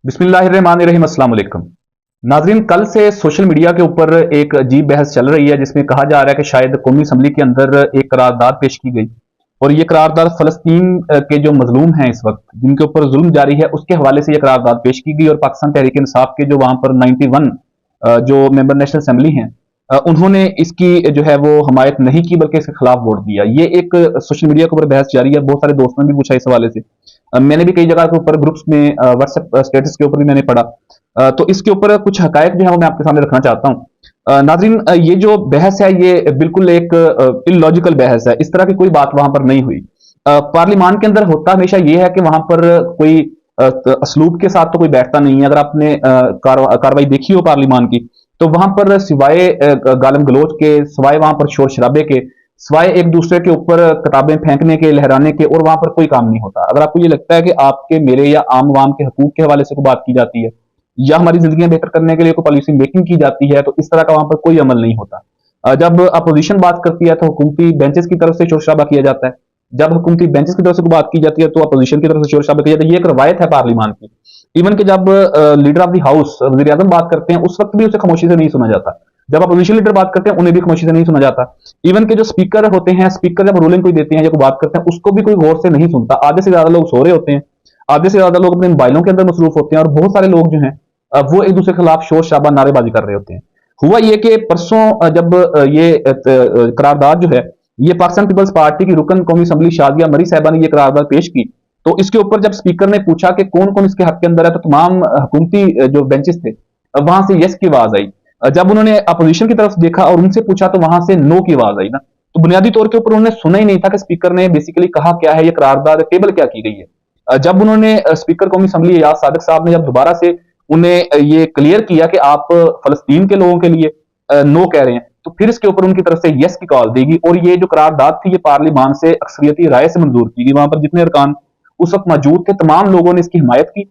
बिस्मिल्लाहिर्रहमानिर्रहीम, अस्सलाम वालेकुम। नाजरीन, कल से सोशल मीडिया के ऊपर एक अजीब बहस चल रही है जिसमें कहा जा रहा है कि शायद कौमी असम्बली के अंदर एक करारदाद पेश की गई और ये करारदाद फ़लस्तीन के जो मजलूम हैं इस वक्त जिनके ऊपर जुल्म जारी है उसके हवाले से यह करारदाद पेश की गई और पाकिस्तान तहरीक इंसाफ के जो वहां पर 91 जो मेंबर नेशनल असम्बली हैं उन्होंने इसकी जो है वो हमायत नहीं की बल्कि इसके खिलाफ वोट दिया। ये एक सोशल मीडिया के ऊपर बहस जारी है, बहुत सारे दोस्तों ने भी पूछा इस हवाले से। मैंने भी कई जगह के ऊपर ग्रुप्स में व्हाट्सएप स्टेटस के ऊपर भी मैंने पढ़ा। तो इसके ऊपर कुछ हकायक जो है वो मैं आपके सामने रखना चाहता हूँ। नाज़रीन, ये जो बहस है ये बिल्कुल एक इलॉजिकल बहस है, इस तरह की कोई बात वहां पर नहीं हुई। पार्लियामान के अंदर होता हमेशा ये है कि वहां पर कोई असलूब के साथ तो कोई बैठता नहीं है। अगर आपने कार्रवाई देखी हो पार्लियामान की तो वहां पर सिवाय गालम गलोच के, सिवाय वहां पर शोर शराबे के, सिवाय एक दूसरे के ऊपर किताबें फेंकने के, लहराने के, और वहां पर कोई काम नहीं होता। अगर आपको ये लगता है कि आपके, मेरे या आम वाम के हकूक के हवाले से कोई बात की जाती है या हमारी जिंदगी बेहतर करने के लिए कोई पॉलिसी मेकिंग की जाती है तो इस तरह का वहां पर कोई अमल नहीं होता। जब अपोजिशन बात करती है तो हुकूमती बेंचेस की तरफ से शोर शराबा किया जाता है। जब हुकूमती बेंचेस की तरफ से कोई बात की जाती है तो अपोजिशन की तरफ से शोर शराबा किया जाता है। ये एक रवायत है पार्लियामान की। इवन कि जब लीडर ऑफ द हाउस वजीर आजम बात करते हैं उस वक्त भी उसे खामोशी से नहीं सुना जाता। जब अपोजिशन लीडर बात करते हैं उन्हें भी खामोशी से नहीं सुना जाता। इवन के जो स्पीकर होते हैं, स्पीकर जब रूलिंग कोई देते हैं या कोई बात करते हैं उसको भी कोई गौर से नहीं सुनता। आधे से ज्यादा लोग सो रहे होते हैं, आधे से ज्यादा लोग अपने मोबाइलों के अंदर मसरूफ होते हैं और बहुत सारे लोग जो हैं वो एक दूसरे के खिलाफ शोर शराबा नारेबाजी कर रहे होते हैं। हुआ ये कि परसों जब ये करारदाद जो है ये पाकिस्तान पीपल्स पार्टी की रुकन कौमी असम्बली शाजिया मरी साहबा ने ये करारदाद पेश की तो इसके ऊपर जब स्पीकर ने पूछा कि कौन कौन इसके हक के अंदर है तो तमाम हुकूमती जो बेंचेस थे वहां से यस की आवाज आई। जब उन्होंने अपोजिशन की तरफ देखा और उनसे पूछा तो वहां से नो की आवाज आई ना। तो बुनियादी तौर के ऊपर उन्होंने सुना ही नहीं था कि स्पीकर ने बेसिकली कहा क्या है, ये करारदाद टेबल क्या की गई है। जब उन्होंने स्पीकर कौमी असम्बली एजाज सादिक साहब ने जब दोबारा से उन्हें ये क्लियर किया कि आप फलस्तीन के लोगों के लिए नो कह रहे हैं तो फिर इसके ऊपर उनकी तरफ से यस की कॉल देगी और ये जो करारदाद थी ये पार्लियामान से अक्सरियती राय से मंजूर की गई। वहां पर जितने अरकान उस वक्त मौजूद थे तमाम लोगों ने इसकी हिमायत की,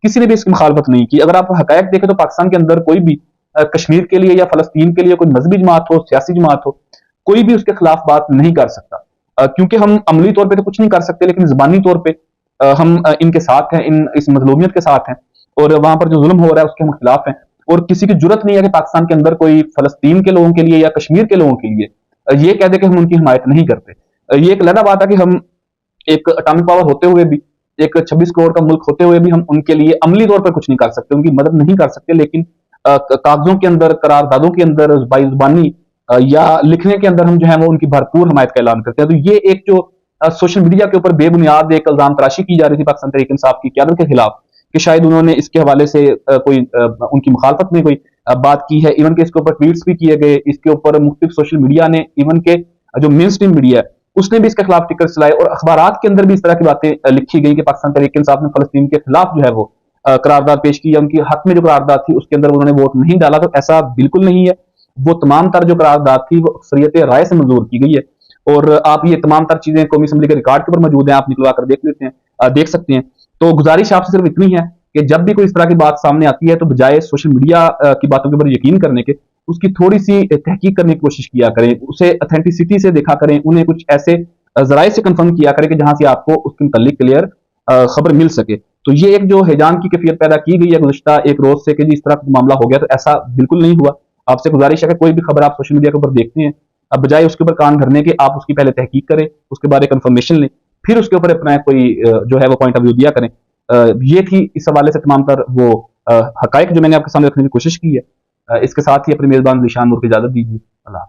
किसी ने भी इसकी मुखालफत नहीं की। अगर आप हकायक देखें तो पाकिस्तान के अंदर कोई भी कश्मीर के लिए या फलस्तीन के लिए कोई मजहबी जमात हो, सियासी जमात हो, कोई भी उसके खिलाफ बात नहीं कर सकता। क्योंकि हम अमली तौर पर तो कुछ नहीं कर सकते लेकिन जबानी तौर पर हम इनके साथ हैं, इस मजलूमियत के साथ हैं और वहां पर जो जुल्म हो रहा है उसके हम खिलाफ हैं। और किसी की जरूरत नहीं है कि पाकिस्तान के अंदर कोई फलस्तीन के लोगों के लिए या कश्मीर के लोगों के लिए ये कह दे कि हम उनकी हिमायत नहीं करते। ये एक अलग बात है कि हम एक अटॉमिक पावर होते हुए भी, एक 26 करोड़ का मुल्क होते हुए भी हम उनके लिए अमली तौर पर कुछ नहीं कर सकते, उनकी मदद नहीं कर सकते। लेकिन कागजों के अंदर, करारदादों के अंदर, जुबानी या लिखने के अंदर हम जो है वो उनकी भरपूर हिमायत का ऐलान करते हैं। तो ये एक जो सोशल मीडिया के ऊपर बेबुनियाद एक इल्जाम तराशी की जा रही थी पाकिस्तान तहरीक इंसाफ की क्यादत के खिलाफ कि शायद उन्होंने इसके हवाले से कोई उनकी मुखालफत में कोई बात की है। इवन के इसके ऊपर ट्वीट्स भी किए गए, इसके ऊपर मुख्तलिफ सोशल मीडिया ने, इवन के जो मेन स्ट्रीम मीडिया है उसने भी इसके खिलाफ टिकर चलाए और अखबारात के अंदर भी इस तरह की बातें लिखी गई कि पाकिस्तान तहरीक इंसाफ ने फलस्तीन के खिलाफ जो है वो करारदाद पेश की या उनकी हक में जो करारदाद थी उसके अंदर उन्होंने वोट नहीं डाला। तो ऐसा बिल्कुल नहीं है। वो तमाम तर जो करारदाद थी वो अक्सरियत राय से मंजूर की गई है और आप ये तमाम तर चीजें कौमी असम्बली के रिकॉर्ड के ऊपर मौजूद है, आप निकलवा कर देख लेते हैं, देख सकते हैं। तो गुजारिश आपसे सिर्फ इतनी है कि जब भी कोई इस तरह की बात सामने आती है तो बजाय सोशल मीडिया की बातों के ऊपर यकीन करने के उसकी थोड़ी सी तहकीक करने की कोशिश किया करें, उसे ऑथेंटिसिटी से देखा करें, उन्हें कुछ ऐसे जराये से कंफर्म किया करें कि जहां से आपको उसके मुतालिक क्लियर खबर मिल सके। तो ये एक जो हैजान की कैफियत पैदा की गई है गुज़िश्ता एक रोज से कि जी इस तरह का मामला हो गया, तो ऐसा बिल्कुल नहीं हुआ। आपसे गुजारिश है कि कोई भी खबर आप सोशल मीडिया के ऊपर देखते हैं, अब बजाय उसके ऊपर कान भरने के आप उसकी पहले तहकीक करें, उसके बारे में कंफर्मेशन लें, फिर उसके ऊपर अपना कोई जो है वो पॉइंट ऑफ व्यू दिया करें। ये थी इस हवाले से तमाम तर वो हकायक जो मैंने आपके सामने रखने की कोशिश की है। इसके साथ ही अपने मेजबान ज़ीशान नूर को इजाजत दीजिए। अल्लाह।